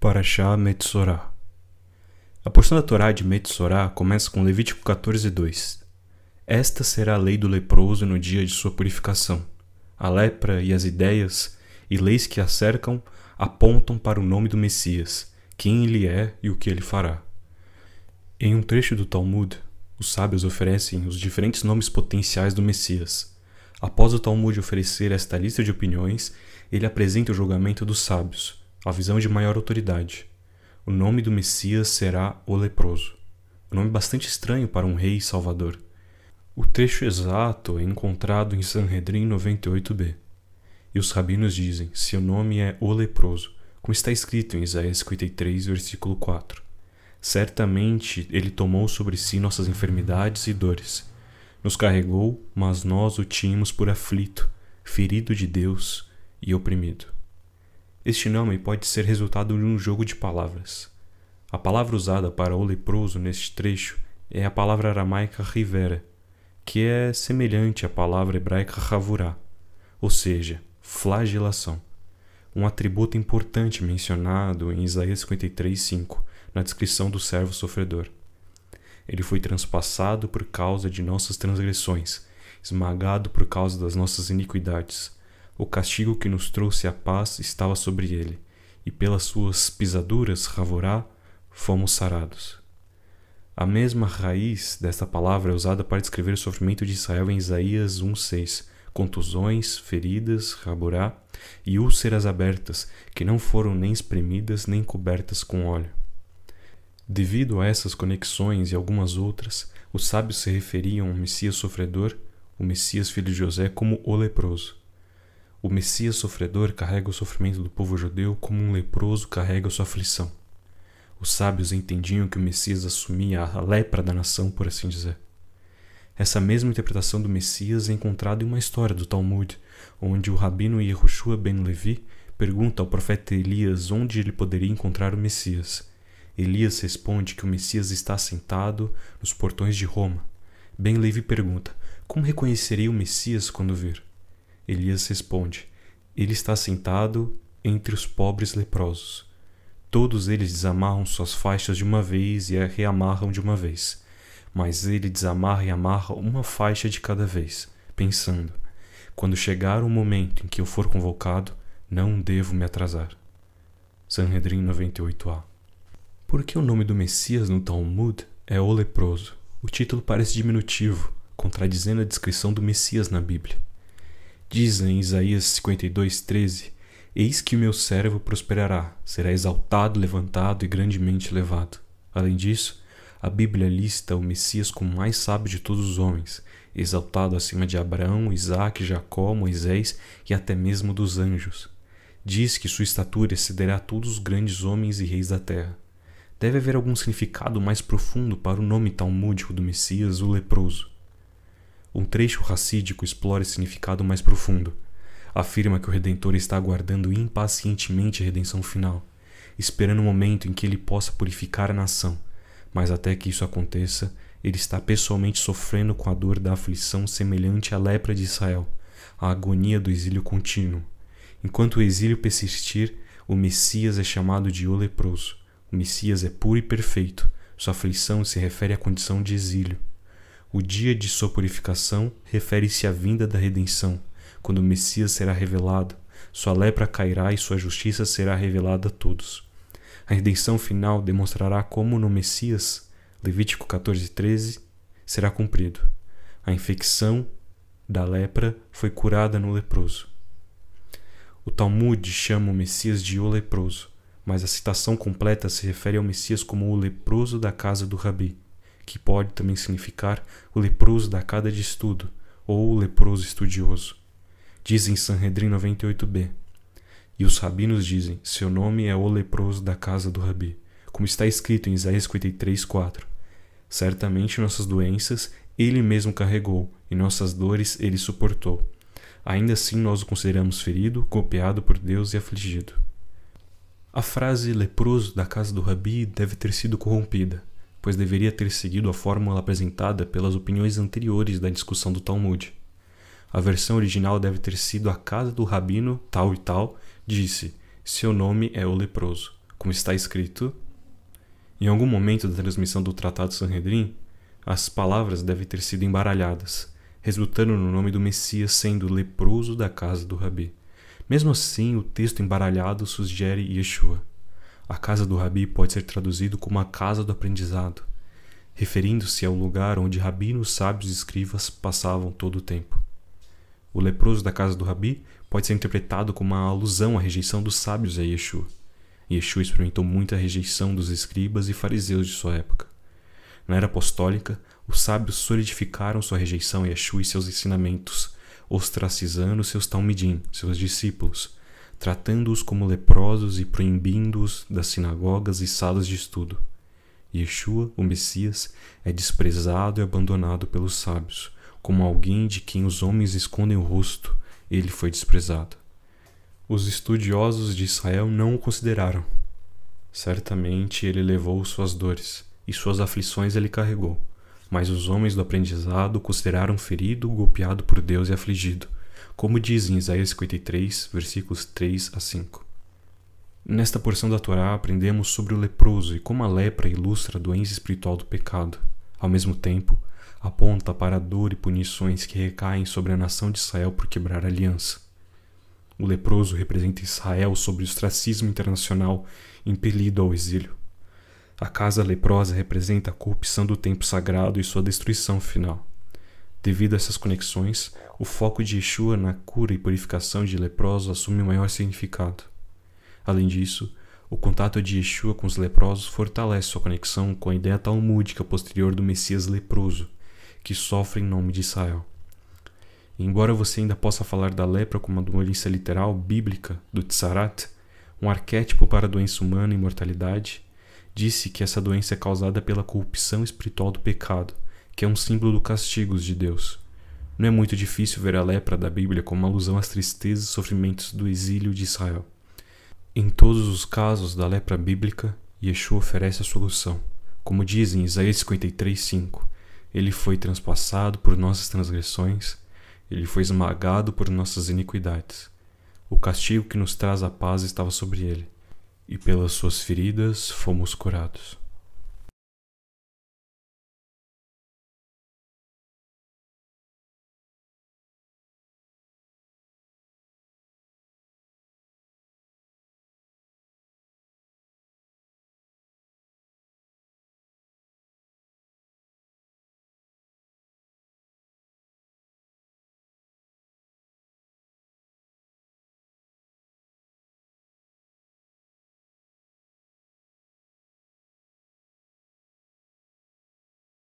Parashá Metzorá. A porção da Torá de Metzorá começa com Levítico 14:2. Esta será a lei do leproso no dia de sua purificação. A lepra e as ideias e leis que a cercam apontam para o nome do Messias, quem ele é e o que ele fará. Em um trecho do Talmud, os sábios oferecem os diferentes nomes potenciais do Messias. Após o Talmud oferecer esta lista de opiniões, ele apresenta o julgamento dos sábios, a visão de maior autoridade. O nome do Messias será o leproso. Um nome bastante estranho para um rei e salvador. O trecho exato é encontrado em Sanhedrin 98b. E os rabinos dizem, seu nome é o leproso, como está escrito em Isaías 53, versículo 4. Certamente ele tomou sobre si nossas enfermidades e dores. Nos carregou, mas nós o tínhamos por aflito, ferido de Deus e oprimido. Este nome pode ser resultado de um jogo de palavras. A palavra usada para o leproso neste trecho é a palavra aramaica rivera, que é semelhante à palavra hebraica havurá, ou seja, flagelação, um atributo importante mencionado em Isaías 53:5, na descrição do servo sofredor. Ele foi transpassado por causa de nossas transgressões, esmagado por causa das nossas iniquidades. O castigo que nos trouxe a paz estava sobre ele, e pelas suas pisaduras, Havorá, fomos sarados. A mesma raiz desta palavra é usada para descrever o sofrimento de Israel em Isaías 1:6, contusões, feridas, Havorá, e úlceras abertas, que não foram nem espremidas nem cobertas com óleo. Devido a essas conexões e algumas outras, os sábios se referiam ao Messias sofredor, o Messias filho de José, como o leproso. O Messias sofredor carrega o sofrimento do povo judeu como um leproso carrega sua aflição. Os sábios entendiam que o Messias assumia a lepra da nação, por assim dizer. Essa mesma interpretação do Messias é encontrada em uma história do Talmud, onde o rabino Yehoshua ben Levi pergunta ao profeta Elias onde ele poderia encontrar o Messias. Elias responde que o Messias está sentado nos portões de Roma. Ben Levi pergunta, como reconhecerei o Messias quando vir? Elias responde, ele está sentado entre os pobres leprosos. Todos eles desamarram suas faixas de uma vez e a reamarram de uma vez. Mas ele desamarra e amarra uma faixa de cada vez, pensando, quando chegar o momento em que eu for convocado, não devo me atrasar. Sanhedrin 98a. Por que o nome do Messias no Talmud é o leproso? O título parece diminutivo, contradizendo a descrição do Messias na Bíblia. Diz em Isaías 52:13, eis que o meu servo prosperará, será exaltado, levantado e grandemente elevado. Além disso, a Bíblia lista o Messias como o mais sábio de todos os homens, exaltado acima de Abraão, Isaque, Jacó, Moisés e até mesmo dos anjos. Diz que sua estatura excederá todos os grandes homens e reis da terra. Deve haver algum significado mais profundo para o nome talmúdico do Messias, o leproso. Um trecho racídico explora esse significado mais profundo. Afirma que o Redentor está aguardando impacientemente a redenção final, esperando o momento em que ele possa purificar a nação, mas até que isso aconteça, ele está pessoalmente sofrendo com a dor da aflição semelhante à lepra de Israel, a agonia do exílio contínuo. Enquanto o exílio persistir, o Messias é chamado de o leproso. O Messias é puro e perfeito, sua aflição se refere à condição de exílio. O dia de sua purificação refere-se à vinda da redenção, quando o Messias será revelado, sua lepra cairá e sua justiça será revelada a todos. A redenção final demonstrará como no Messias, Levítico 14:13, será cumprido. A infecção da lepra foi curada no leproso. O Talmud chama o Messias de o leproso, mas a citação completa se refere ao Messias como o leproso da casa do Rabi, que pode também significar o leproso da casa de estudo, ou o leproso estudioso. Diz em Sanhedrin 98b. E os rabinos dizem, seu nome é o leproso da casa do Rabi, como está escrito em Isaías 53:4. Certamente nossas doenças ele mesmo carregou, e nossas dores ele suportou. Ainda assim nós o consideramos ferido, golpeado por Deus e afligido. A frase leproso da casa do Rabi deve ter sido corrompida, pois deveria ter seguido a fórmula apresentada pelas opiniões anteriores da discussão do Talmud. A versão original deve ter sido a casa do rabino tal e tal, disse, seu nome é o leproso, como está escrito. Em algum momento da transmissão do Tratado Sanhedrin, as palavras devem ter sido embaralhadas, resultando no nome do Messias sendo leproso da casa do Rabi. Mesmo assim, o texto embaralhado sugere Yeshua. A casa do Rabi pode ser traduzido como a casa do aprendizado, referindo-se ao lugar onde rabinos, sábios e escrivas passavam todo o tempo. O leproso da casa do Rabi pode ser interpretado como uma alusão à rejeição dos sábios a Yeshua. Yeshua experimentou muita rejeição dos escribas e fariseus de sua época. Na era apostólica, os sábios solidificaram sua rejeição a Yeshua e seus ensinamentos, ostracizando seus talmidim, seus discípulos, tratando-os como leprosos e proibindo-os das sinagogas e salas de estudo. Yeshua, o Messias, é desprezado e abandonado pelos sábios, como alguém de quem os homens escondem o rosto. Ele foi desprezado. Os estudiosos de Israel não o consideraram. Certamente ele levou suas dores, e suas aflições ele carregou, mas os homens do aprendizado o consideraram ferido, golpeado por Deus e afligido, como diz em Isaías 53, versículos 3 a 5. Nesta porção da Torá aprendemos sobre o leproso e como a lepra ilustra a doença espiritual do pecado. Ao mesmo tempo, aponta para a dor e punições que recaem sobre a nação de Israel por quebrar a aliança. O leproso representa Israel sob o ostracismo internacional, impelido ao exílio. A casa leprosa representa a corrupção do templo sagrado e sua destruição final. Devido a essas conexões, o foco de Yeshua na cura e purificação de leprosos assume maior significado. Além disso, o contato de Yeshua com os leprosos fortalece sua conexão com a ideia talmúdica posterior do Messias leproso, que sofre em nome de Israel. E embora você ainda possa falar da lepra como uma doença literal, bíblica, do Tsarat, um arquétipo para a doença humana e mortalidade, disse que essa doença é causada pela corrupção espiritual do pecado, que é um símbolo do castigo de Deus. Não é muito difícil ver a lepra da Bíblia como uma alusão às tristezas e sofrimentos do exílio de Israel. Em todos os casos da lepra bíblica, Yeshua oferece a solução. Como diz em Isaías 53:5, ele foi transpassado por nossas transgressões, ele foi esmagado por nossas iniquidades. O castigo que nos traz a paz estava sobre ele, e pelas suas feridas fomos curados.